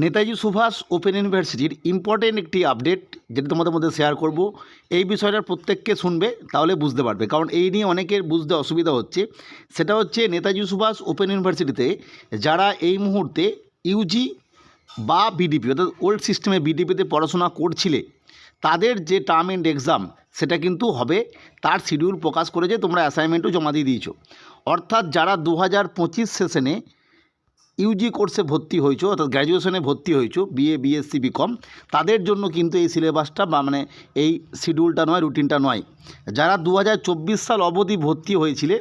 Netaji Subhash open ইউনিভার্সিটির important একটি update যেটা তোমাদের মধ্যে শেয়ার করব। এই বিষয়টার প্রত্যেককে শুনবে, তাহলে বুঝতে পারবে, কারণ এই নিয়ে অনেকের বুঝতে অসুবিধা হচ্ছে। সেটা হচ্ছে নেতাজি সুভাষ ওপেন ইউনিভার্সিটিতে যারা এই মুহূর্তে ইউজি বা বিডিপি অর্থাৎ ওল্ড সিস্টেমে বিডিপিতে পড়াশোনা করছিলে, তাদের যে টার্ম এন্ড এক্সাম সেটা কিন্তু হবে, তার শিডিউল প্রকাশ করেছে, তোমরা অ্যাসাইনমেন্টও জমা দিয়ে দিয়েছো। অর্থাৎ যারা 2025 সেশনে ইউজি কোর্সে ভর্তি হয়েছো অর্থাৎ গ্র্যাজুয়েশনে ভর্তি হয়েছো, বিএ বিএসসি বিকম, তাদের জন্য কিন্তু এই সিলেবাসটা বা মানে এই শিডিউলটা নয়, রুটিনটা নয়। যারা 2024 সাল অবধি ভর্তি হয়েছিলে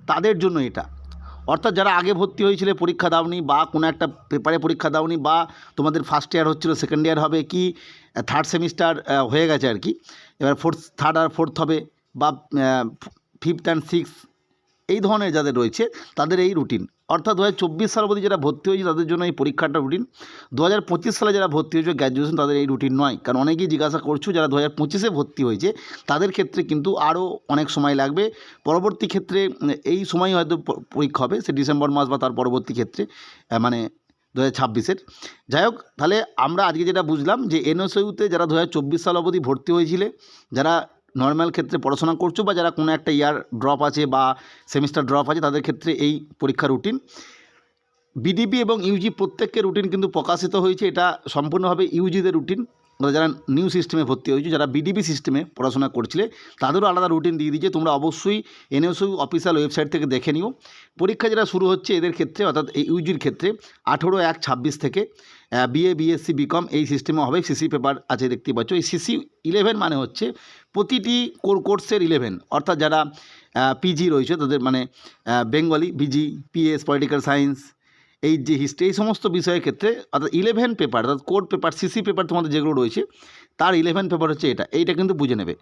তাদের জন্য এটা। অর্থাৎ যারা আগে ভর্তি হয়েছিলে, পরীক্ষা দাওনি বা কোনো একটা পেপারে পরীক্ষা দাওনি, বা তোমাদের ফার্স্ট ইয়ার হচ্ছিল সেকেন্ড ইয়ার হবে, কি থার্ড সেমিস্টার হয়ে গেছে আর কি, এবার থার্ড আর ফোর্থ হবে, বা ফিফথ অ্যান্ড সিক্স, এই ধরনের যাদের রয়েছে তাদের এই রুটিন। অর্থাৎ 2024 সাল অবধি যারা ভর্তি হয়েছে তাদের জন্য এই পরীক্ষাটা রুটিন। 2025 সালে যারা ভর্তি হয়েছে গ্র্যাজুয়েশন, তাদের এই রুটিন নয়। কারণ অনেকেই জিজ্ঞাসা করছো যারা 2025-এ ভর্তি হয়েছে তাদের ক্ষেত্রে কিন্তু আরও অনেক সময় লাগবে। পরবর্তী ক্ষেত্রে এই সময় হয়তো পরীক্ষা হবে, সে ডিসেম্বর মাস বা তার পরবর্তী ক্ষেত্রে, মানে 2026-এর। যাই হোক, তাহলে আমরা আজকে যেটা বুঝলাম যে এনএসইউতে যারা 2024 সাল অবধি ভর্তি হয়েছিলে, যারা নর্মাল ক্ষেত্রে পড়াশোনা করছো, বা যারা কোনো একটা ইয়ার ড্রপ আছে বা সেমিস্টার ড্রপ আছে, তাদের ক্ষেত্রে এই পরীক্ষা রুটিন। বিডিপি এবং ইউজি প্রত্যেকের রুটিন কিন্তু প্রকাশিত হয়েছে। এটা সম্পূর্ণভাবে ইউজিদের রুটিন। যারা নিউ সিস্টেমে ভর্তি হয়েছে, যারা বিডিপি সিস্টেমে পড়াশোনা করছিলে তাদেরও আলাদা রুটিন দিয়ে দিয়েছে। তোমরা অবশ্যই এনএসইউ অফিসিয়াল ওয়েবসাইট থেকে দেখে নিও। পরীক্ষা যেটা শুরু হচ্ছে এদের ক্ষেত্রে, অর্থাৎ এই ইউজির ক্ষেত্রে 18/1/26 থেকে বিএ বিএসসি বিকম এই সিস্টেমে হবে। সিসি পেপার আছে, দেখতে পাচ্ছ। এই সিসি 11 মানে হচ্ছে প্রতিটি কোর্সের 11, অর্থাৎ যারা পিজি রয়েছে তাদের, মানে Bengali, busy, PS, political science, এই যে হিস্ট্রি, এই সমস্ত বিষয়ের ক্ষেত্রে অর্থাৎ 11 পেপার, অর্থাৎ কোর পেপার, সিসি পেপার তোমাদের যেগুলো রয়েছে তার 11 পেপার হচ্ছে এইটা কিন্তু বুঝে নেবে।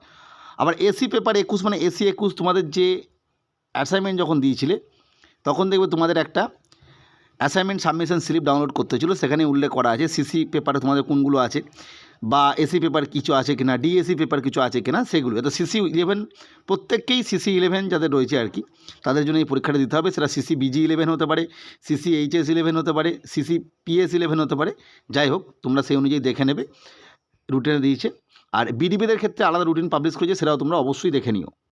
আবার এসি পেপার 21, মানে এসি 21 তোমাদের যে অ্যাসাইনমেন্ট যখন দিয়েছিলে তখন দেখবে তোমাদের একটা অ্যাসাইনমেন্ট সাবমিশন স্লিপ ডাউনলোড করতে হয়েছিল, সেখানে উল্লেখ করা আছে সিসি পেপারে তোমাদের কোনগুলো আছে, বা এসি পেপার কিছু আছে কিনা, ডিএসি পেপার কিছু আছে কিনা, সেগুলো। তো সিসি 11 প্রত্যেককেই, সিসি 11 যাদের রয়েছে আর কি, তাদের জন্য এই পরীক্ষাটা দিতে হবে। সেটা সিসি বিজি 11 হতে পারে, সিসি এইচএস 11 হতে পারে, সিসি পিএস 11 হতে পারে। যাই হোক, তোমরা সেই অনুযায়ী দেখে নেবে, রুটিনে দিয়েছে। আর বিডিপিদের ক্ষেত্রে আলাদা রুটিন পাবলিশ করেছে, সেটাও তোমরা অবশ্যই দেখে নিও।